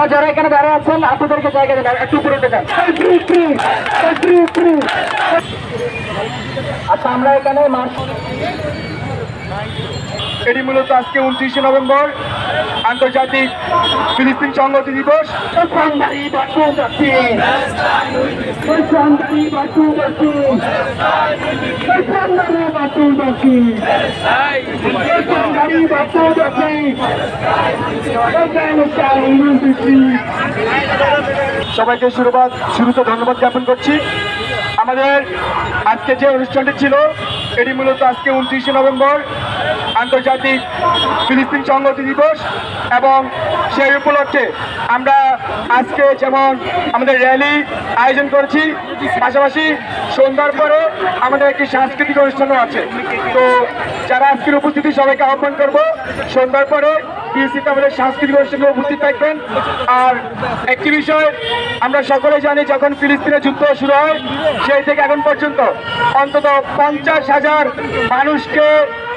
আপনারা যারা এখানে দাঁড়িয়ে আছেন আপনাদেরকে জায়গা দেন, একটু উপরে উঠে যান। আচ্ছা, আমরা এখানে এটি মূলত আজকে 29শে নভেম্বর আন্তর্জাতিক ফিলিস্তিন সংহতি দিবস। সবাইকে শুরুতে ধন্যবাদ জ্ঞাপন করছি। আমাদের আজকে যে অনুষ্ঠানটি ছিল এটি মূলত আজকে 29শে নভেম্বর আন্তর্জাতিক ফিলিস্তিন সংহতি দিবস, এবং সেই উপলক্ষে আমরা আজকে যেমন আমাদের র্যালি আয়োজন করেছি, পাশাপাশি সন্ধ্যার পরে আমাদের একটি সাংস্কৃতিক অনুষ্ঠানও আছে। তো যারা আজকের উপস্থিতি সবাইকে আহ্বান করবো সন্ধ্যার পরে পিএসসিতে আমাদের সাংস্কৃতিক অনুষ্ঠানে উপস্থিত থাকবেন। আর একটি বিষয় আমরা সকলে জানি, যখন ফিলিস্তিনের যুদ্ধ শুরু হয় সেই থেকে এখন পর্যন্ত অন্তত 50,000 মানুষকে,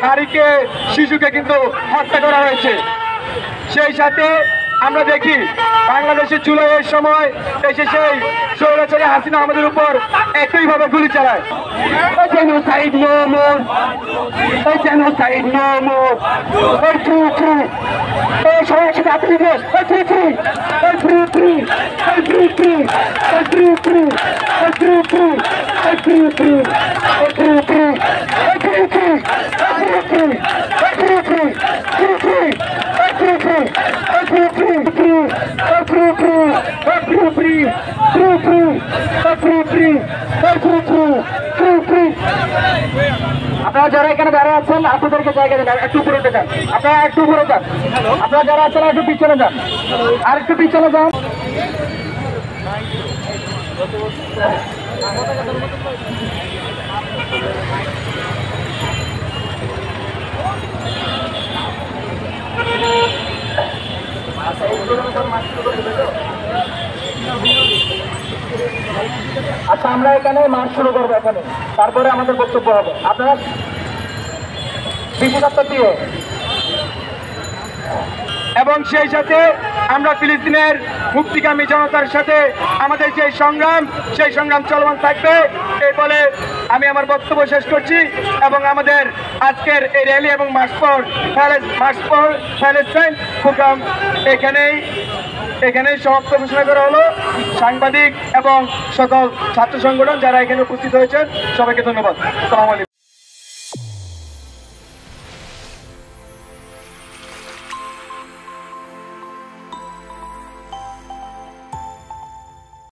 নারীকে, শিশুকে কিন্তু হত্যা করা হয়েছে। সেই সাথে আমরা দেখি বাংলাদেশের জুলাইয়ের সময় এসে সেই স্বৈরাচারী হাসিনা আমাদের উপর একইভাবে গুলি চালায়। genocide no more, genocide no more, সবাই সাথে আপনি আপনারা যারা এখানে দাঁড়িয়ে আছেন আপনাদেরকে জায়গা দেন, একটু উপরে উঠে যান। আপনারা একটু উপরে যান। আপনারা যারা আছেন একটু পিছনে যান, আর একটু পিছনে যান। আচ্ছা, আমরা এখানে মার্চ শুরু করবো এখানে, তারপরে আমাদের বক্তব্য হবে। আপনারা বিশেষত্ব দিয়ে, এবং সেই সাথে আমরা ফিলিস্তিনের মুক্তিকামী জনতার সাথে আমাদের যে সংগ্রাম, সেই সংগ্রাম চলমান থাকবে এই বলে আমি আমার বক্তব্য শেষ করছি। এবং আমাদের আজকের এই র্যালি এবং মার্চ ফর প্যালেস্টাইন প্রোগ্রাম এখানেই সমাপ্ত ঘোষণা করা হলো। সাংবাদিক এবং সকল ছাত্র সংগঠন যারা এখানে উপস্থিত হয়েছেন সবাইকে ধন্যবাদ। আসসালামু আলাইকুম।